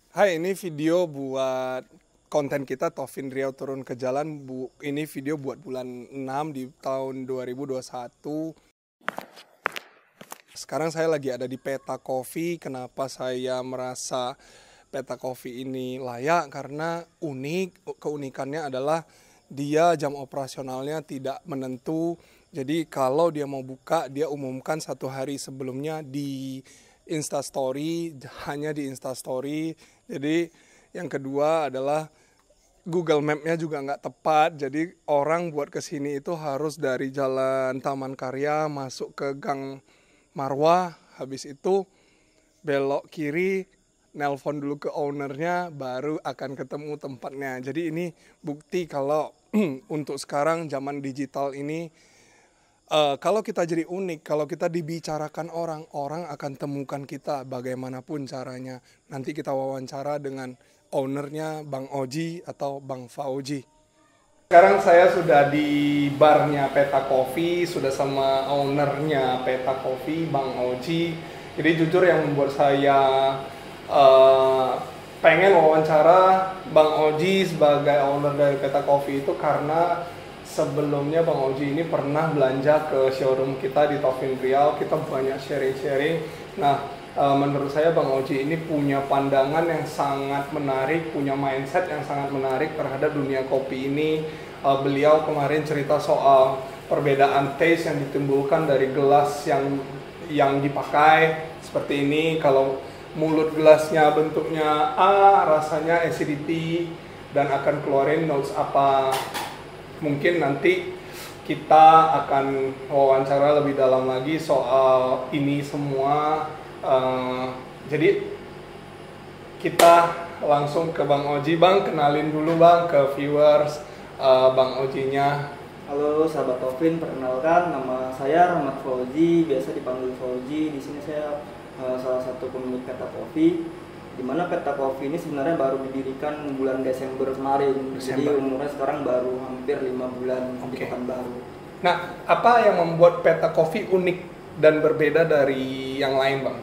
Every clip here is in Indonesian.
Hai, ini video buat konten kita Tovin Riau turun ke jalan. Ini video buat bulan 6 di tahun 2021. Sekarang saya lagi ada di Peta Coffee. Kenapa saya merasa Peta Coffee ini layak? Karena unik. Keunikannya adalah dia jam operasionalnya tidak menentu. Jadi kalau dia mau buka, dia umumkan satu hari sebelumnya di Instastory, hanya di Instastory. Jadi yang kedua adalah Google Map-nya juga nggak tepat. Jadi orang buat kesini itu harus dari Jalan Taman Karya masuk ke Gang Marwah. Habis itu belok kiri, nelpon dulu ke ownernya, baru akan ketemu tempatnya. Jadi ini bukti kalau untuk sekarang zaman digital ini, kalau kita jadi unik, kalau kita dibicarakan orang, orang akan temukan kita bagaimanapun caranya. Nanti kita wawancara dengan ownernya Bang Oji atau Bang Fauji. Sekarang saya sudah di barnya Peta Coffee, sudah sama ownernya Peta Coffee, Bang Oji. Jadi jujur yang membuat saya pengen wawancara Bang Oji sebagai owner dari Peta Coffee itu karena sebelumnya Bang Oji ini pernah belanja ke showroom kita di Tovin Riau. Kita banyak sharing-sharing. Nah, menurut saya Bang Oji ini punya pandangan yang sangat menarik, punya mindset yang sangat menarik terhadap dunia kopi ini. Beliau kemarin cerita soal perbedaan taste yang ditimbulkan dari gelas yang dipakai seperti ini. Kalau mulut gelasnya bentuknya A, rasanya acidity dan akan keluarin notes apa. Mungkin nanti kita akan wawancara lebih dalam lagi soal ini semua. Jadi kita langsung ke Bang Oji. Bang, kenalin dulu Bang ke viewers Bang Ojinya. Halo sahabat Tovin, perkenalkan nama saya Rahmat Fauji, biasa dipanggil Fauji. Di sini saya salah satu pemilik Peta Coffee. Di mana Peta Coffee ini sebenarnya baru didirikan bulan Desember kemarin. Jadi umurnya sekarang baru hampir 5 bulan di Pekanbaru. Nah, apa yang membuat Peta Coffee unik dan berbeda dari yang lain, Bang?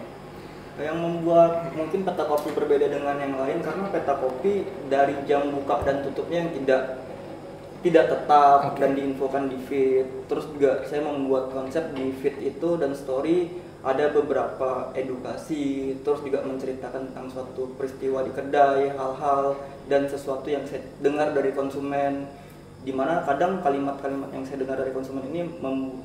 Yang membuat mungkin Peta Coffee berbeda dengan yang lain karena Peta Coffee dari jam buka dan tutupnya yang tidak tetap dan diinfokan di feed. Terus juga saya membuat konsep di feed itu dan story ada beberapa edukasi, terus juga menceritakan tentang suatu peristiwa di kedai, hal-hal dan sesuatu yang saya dengar dari konsumen, dimana kadang kalimat-kalimat yang saya dengar dari konsumen ini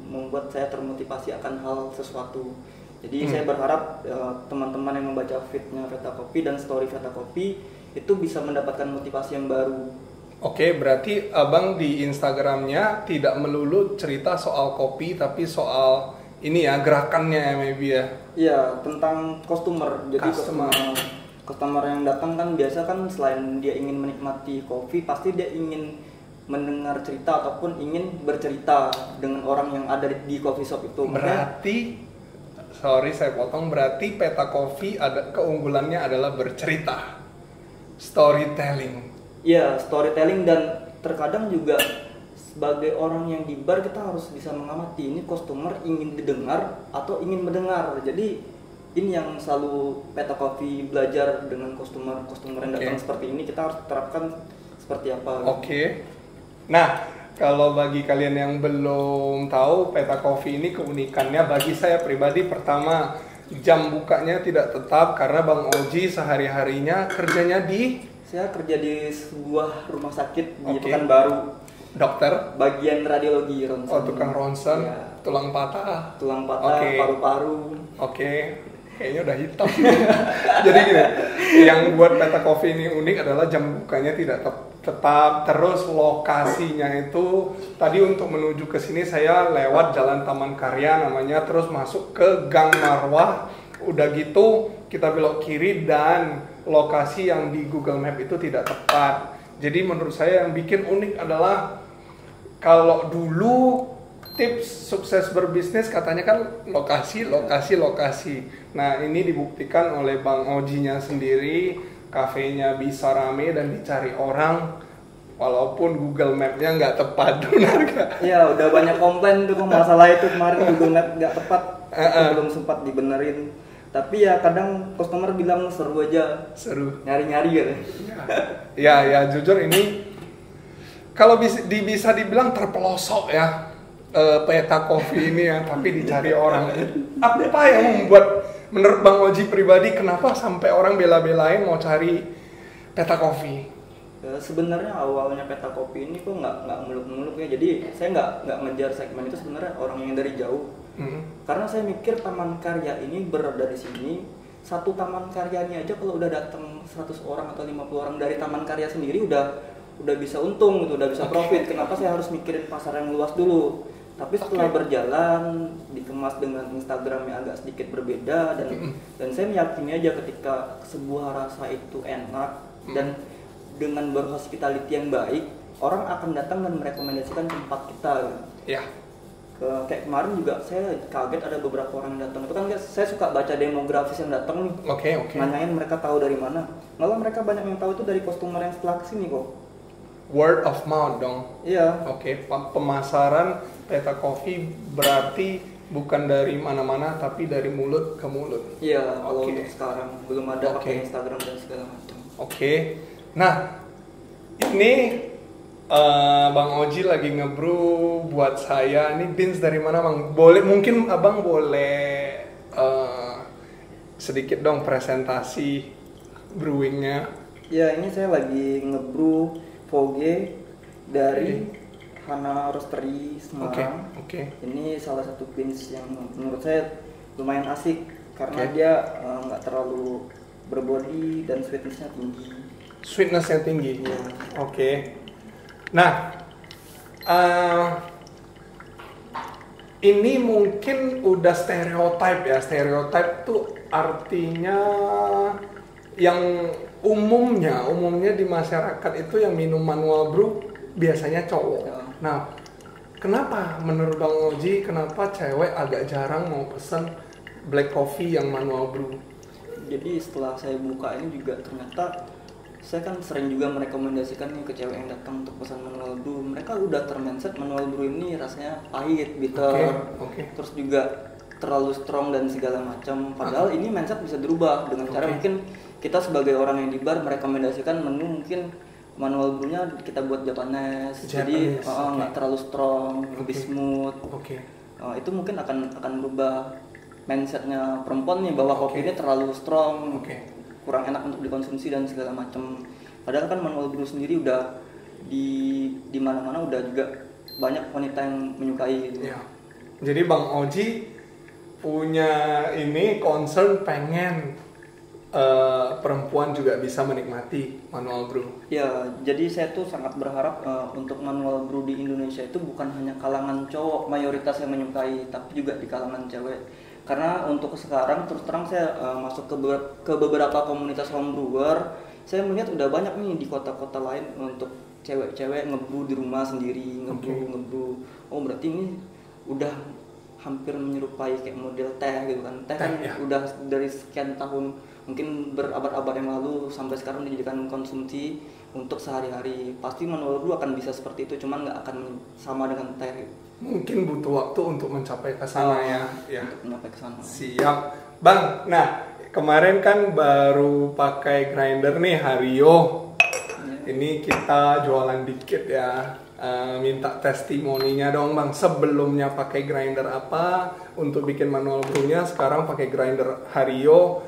membuat saya termotivasi akan hal sesuatu. Jadi saya berharap teman-teman yang membaca feednya Peta Coffee dan story Peta Coffee itu bisa mendapatkan motivasi yang baru. Oke, berarti Abang di Instagramnya tidak melulu cerita soal kopi, tapi soal ini ya, gerakannya ya maybe ya? Iya, tentang customer. Jadi customer yang datang kan biasa kan selain dia ingin menikmati kopi, pasti dia ingin mendengar cerita ataupun ingin bercerita dengan orang yang ada di coffee shop itu. Berarti, sorry saya potong, berarti Peta Coffee ada keunggulannya adalah bercerita, storytelling. Iya, storytelling dan terkadang juga sebagai orang yang di bar kita harus bisa mengamati ini customer ingin didengar atau ingin mendengar. Jadi ini yang selalu Peta Coffee belajar dengan customer yang datang seperti ini, kita harus terapkan seperti apa. Oke. Nah, kalau bagi kalian yang belum tahu Peta Coffee ini keunikannya bagi saya pribadi, pertama jam bukanya tidak tetap karena Bang Oji sehari-harinya kerjanya saya kerja di sebuah rumah sakit di Pekanbaru. Dokter? Bagian radiologi ronsen. Oh, tukang ronsen, ya. Tulang patah, paru-paru. Oke. Kayaknya udah hitam. Jadi gini, yang buat Peta Coffee ini unik adalah jam bukanya tidak tetap. Terus lokasinya itu tadi untuk menuju ke sini saya lewat Jalan Taman Karya namanya, terus masuk ke Gang Marwah. Udah gitu kita belok kiri dan lokasi yang di Google Map itu tidak tepat. Jadi menurut saya yang bikin unik adalah kalau dulu tips sukses berbisnis katanya kan lokasi. Nah, ini dibuktikan oleh Bang Ojinya sendiri, kafenya bisa rame dan dicari orang walaupun Google Map-nya nggak tepat, benar nggak? Iya, udah banyak komplain tuh masalah itu kemarin Google Map nggak tepat, belum sempat dibenerin. Tapi ya kadang customer bilang seru aja, Seru. nyari-nyari gitu. Ya jujur ini kalau bisa dibilang terpelosok ya Peta Coffee ini ya, tapi dicari orang. Apa yang membuat menurut Bang Oji pribadi kenapa sampai orang bela-belain mau cari Peta Coffee? Sebenarnya awalnya Peta Kopi ini kok nggak muluk-muluk ya. Jadi saya nggak ngejar segmen itu, sebenarnya orang yang dari jauh. Karena saya mikir Taman Karya ini berada di sini, satu taman karyanya aja kalau udah datang 100 orang atau 50 orang dari Taman Karya sendiri udah bisa untung gitu, udah bisa profit. Kenapa saya harus mikirin pasar yang luas dulu? Tapi setelah berjalan, dikemas dengan Instagram yang agak sedikit berbeda, dan saya meyakini aja ketika sebuah rasa itu enak dan dengan berhospitality yang baik, orang akan datang dan merekomendasikan tempat kita. Ya. Kayak kemarin juga saya kaget ada beberapa orang yang datang. Itu kan saya suka baca demografis yang datang nih. Oke. Nanyain mereka tahu dari mana. Malah mereka banyak yang tahu itu dari customer yang setelah kesini kok. Word of mouth dong. Iya. Oke, pemasaran Peta Coffee berarti bukan dari mana-mana tapi dari mulut ke mulut. Iya, kalau untuk sekarang belum ada pakai Instagram dan segala macam. Oke. Nah, ini Bang Oji lagi ngebrew buat saya. Ini beans dari mana Bang? Mungkin Abang boleh sedikit dong presentasi brewingnya. Ya, ini saya lagi ngebrew Vogue dari Hana Roastery Semarang. Oke. Ini salah satu beans yang menurut saya lumayan asik karena dia nggak terlalu berbody dan sweetness-nya tinggi. Sweetness-nya tinggi. Iya. Oke. Nah, ini mungkin udah stereotype ya. Stereotype tuh artinya yang umumnya di masyarakat itu yang minum manual brew biasanya cowok. Ya. Nah, kenapa menurut Bang Oji kenapa cewek agak jarang mau pesen black coffee yang manual brew? Jadi setelah saya buka ini juga ternyata saya kan sering juga merekomendasikan nih ke cewek yang datang untuk pesan manual brew. Mereka udah termindset manual brew ini rasanya pahit, bitter, terus juga terlalu strong dan segala macam. Padahal ini mindset bisa dirubah dengan cara mungkin kita sebagai orang yang di bar merekomendasikan menu mungkin manual brewnya kita buat Japanese, jadi nggak terlalu strong, lebih smooth. Itu mungkin akan berubah mindsetnya perempuan nih bahwa kopi ini terlalu strong, kurang enak untuk dikonsumsi dan segala macam. Padahal kan manual brew sendiri udah di mana-mana udah juga banyak wanita yang menyukai gitu. Ya. Jadi Bang Oji punya ini concern pengen perempuan juga bisa menikmati manual brew. Ya, jadi saya tuh sangat berharap untuk manual brew di Indonesia itu bukan hanya kalangan cowok mayoritas yang menyukai, tapi juga di kalangan cewek. Karena untuk sekarang terus terang saya masuk ke beberapa komunitas home brewer, saya melihat udah banyak nih di kota-kota lain untuk cewek-cewek ngebrew di rumah sendiri, ngebrew. Oh, berarti ini udah hampir menyerupai kayak model teh gitu kan. Teh kan udah dari sekian tahun, mungkin berabad-abad yang lalu sampai sekarang dijadikan konsumsi untuk sehari-hari. Pasti manual brew akan bisa seperti itu, cuman nggak akan sama dengan teh. Mungkin butuh waktu untuk mencapai ke sana ya. Untuk mencapai ke sana. Siap, Bang. Nah, kemarin kan baru pakai grinder nih Hario. Ini kita jualan dikit ya. Minta testimoninya dong Bang, sebelumnya pakai grinder apa untuk bikin manual brewnya, sekarang pakai grinder Hario,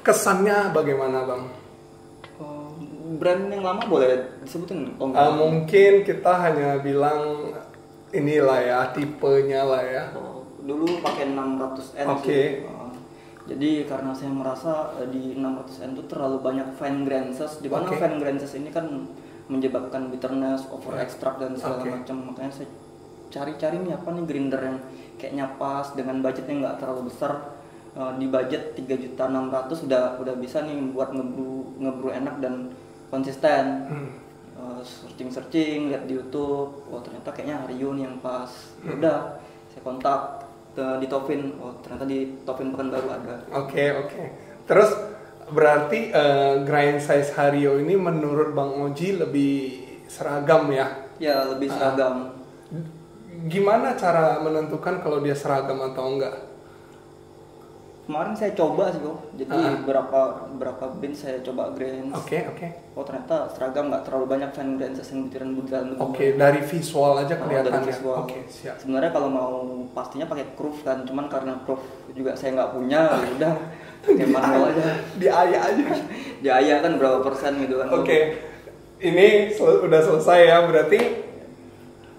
kesannya bagaimana Bang? Brand yang lama boleh disebutin? Mungkin kita hanya bilang inilah ya, tipenya lah ya. Dulu pakai 600N sih. Jadi karena saya merasa di 600N itu terlalu banyak fine graises, di mana fine graises ini kan menyebabkan bitterness, over extract dan segala macam. Makanya saya cari-cari nih apa nih grinder yang kayaknya pas dengan budget yang nggak terlalu besar. Di budget 3.600.000 udah bisa nih buat ngebrew enak dan konsisten. Searching lihat di YouTube, ternyata kayaknya Hario nih yang pas. Udah saya kontak di Topin, ternyata di Topin Pekanbaru ada. Oke. Terus berarti grind size Hario ini menurut Bang Oji lebih seragam ya? Ya, lebih seragam. Gimana cara menentukan kalau dia seragam atau enggak? Kemarin saya coba sih kok, jadi berapa bin saya coba Grants. Oke. Oh ternyata seragam nggak terlalu banyak fan Grants yang butiran. Oke, dari visual aja kelihatan dari ya. visual. Oke, siap. Sebenarnya kalau mau pastinya pakai Kruf kan, cuman karena Kruf juga saya nggak punya, ya udah pakai manual aja. Di Aya aja. Di Aya kan berapa persen gitu kan. Oke. Ini udah selesai ya, berarti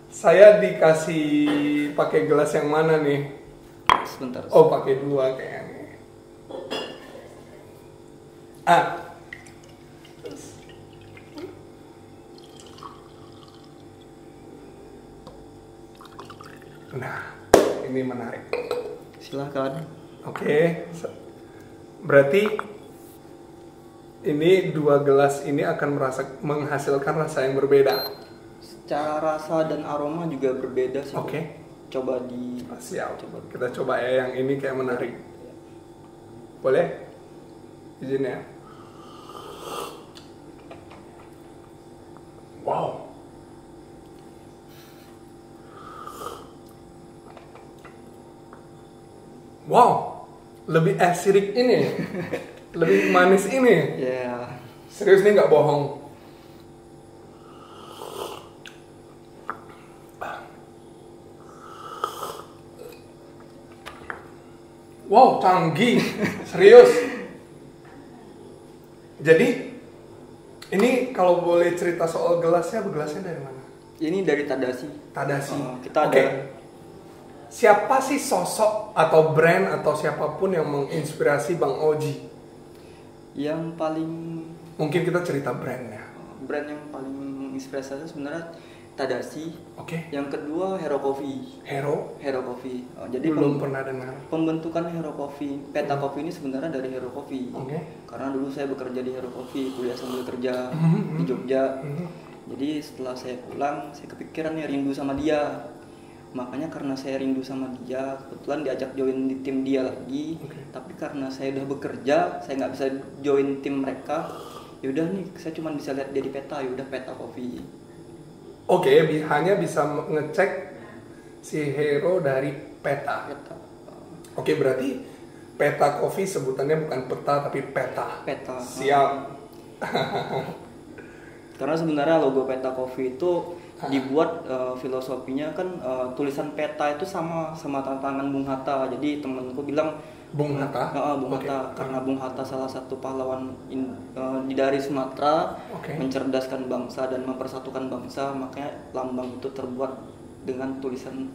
saya dikasih pakai gelas yang mana nih? Sebentar. Oh, pakai 2 kayaknya. Nah, ini menarik. Silahkan. Oke. Berarti ini 2 gelas ini akan menghasilkan rasa yang berbeda. Secara rasa dan aroma juga berbeda sih. Oke. Coba di Siap. Kita coba ya yang ini kayak menarik. Boleh? Izin ya. Wow. Wow. Lebih acidic ini. Lebih manis ini. Ya. Serius nih nggak bohong. Wow, canggih. Serius. Jadi, ini kalau boleh cerita soal gelasnya dari mana? Ini dari Tadashi. Tadashi. Kita Oke. ada. Siapa sih sosok atau brand atau siapapun yang menginspirasi Bang Oji? Yang paling Mungkin kita cerita brandnya. brand yang paling menginspirasi sebenarnya Tadashi. Oke. Yang kedua Hero Coffee. Hero? Hero Coffee. Jadi Belum pernah dengar. pembentukan Hero Coffee, Peta Coffee ini sebenarnya dari Hero Coffee. Oke. Karena dulu saya bekerja di Hero Coffee, kuliah sambil kerja di Jogja. Jadi setelah saya pulang, saya kepikiran nih rindu sama dia. Makanya karena saya rindu sama dia, kebetulan diajak join di tim dia lagi. Tapi karena saya udah bekerja, saya nggak bisa join tim mereka. Yaudah nih, saya cuma bisa lihat dia di Peta, yaudah Peta Coffee. Oke, hanya bisa ngecek si Hero dari peta. Peta. Oke, berarti Peta Coffee sebutannya bukan peta tapi peta. Peta. Siap. Karena sebenarnya logo Peta Coffee itu dibuat filosofinya kan tulisan peta itu sama tantangan Bung Hatta. Jadi temanku bilang Bung Hatta. Bung Hatta karena Bung Hatta salah satu pahlawan dari Sumatera, mencerdaskan bangsa dan mempersatukan bangsa, makanya lambang itu terbuat dengan tulisan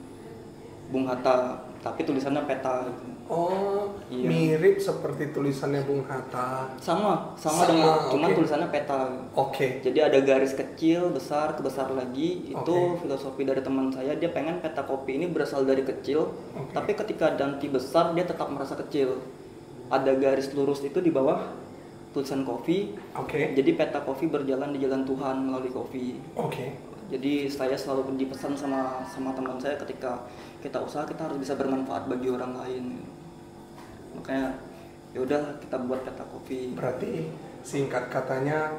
Bung Hatta, tapi tulisannya peta gitu. Oh, Iya. mirip seperti tulisannya Bung Hatta. Sama dengan cuman tulisannya peta. Oke. Jadi ada garis kecil, besar, ke besar lagi. Itu Oke. filosofi dari teman saya. Dia pengen Peta Kopi ini berasal dari kecil, tapi ketika nanti besar dia tetap merasa kecil. Ada garis lurus itu di bawah tulisan kopi. Oke. Jadi Peta Kopi berjalan di jalan Tuhan melalui kopi. Oke. Jadi saya selalu dipesan sama teman saya, ketika kita usaha kita harus bisa bermanfaat bagi orang lain. Makanya ya udah kita buat Peta Kopi. Berarti singkat katanya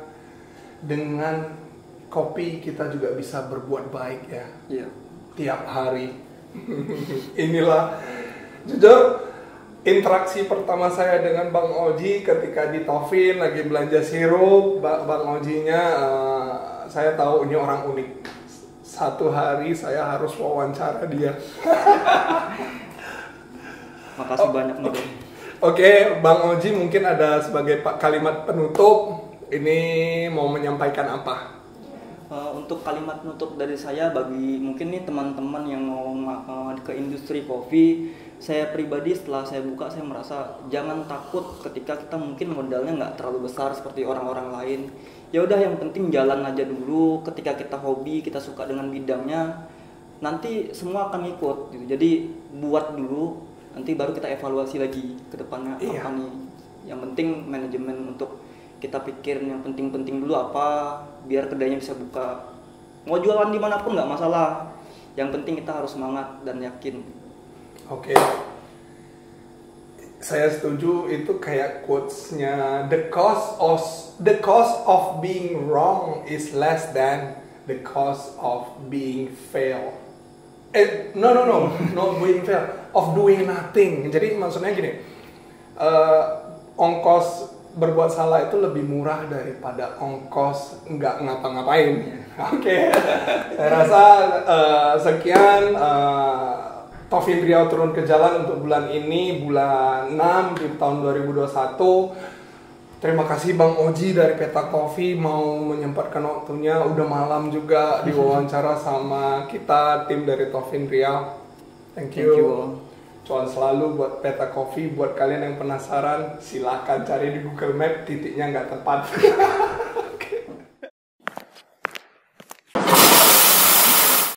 dengan kopi kita juga bisa berbuat baik ya. Iya. Tiap hari. Inilah jujur interaksi pertama saya dengan Bang Oji ketika di Tovin lagi belanja sirup. Bang Ojinya saya tahu ini orang unik. Satu hari saya harus wawancara dia. Makasih banyak nih. Oke, Bang Oji mungkin ada sebagai kalimat penutup. Ini mau menyampaikan apa? Untuk kalimat penutup dari saya bagi mungkin nih teman-teman yang mau ke industri kopi, saya pribadi setelah saya buka saya merasa jangan takut ketika kita mungkin modalnya nggak terlalu besar seperti orang-orang lain. Ya udah, yang penting jalan aja dulu. Ketika kita hobi, kita suka dengan bidangnya, nanti semua akan ikut gitu. Jadi buat dulu, nanti baru kita evaluasi lagi ke depannya apa nih. Yang penting manajemen untuk kita pikirin yang penting-penting dulu apa, biar kedainya bisa buka. Mau jualan dimanapun nggak masalah. Yang penting kita harus semangat dan yakin. Oke. Saya setuju, itu kayak quotes-nya the cost of being wrong is less than the cost of being fail. Not being fail, of doing nothing. Jadi maksudnya gini, ongkos berbuat salah itu lebih murah daripada ongkos nggak ngapa-ngapain. Oke. Saya rasa sekian. Taufin Riau turun ke jalan untuk bulan ini, bulan 6 di tahun 2021. Terima kasih Bang Oji dari Peta Coffee mau menyempatkan waktunya. Udah malam juga diwawancara sama kita tim dari Taufin Riau. Thank you. Cuan selalu buat Peta Coffee. Buat kalian yang penasaran, silahkan cari di Google Map, titiknya nggak tepat.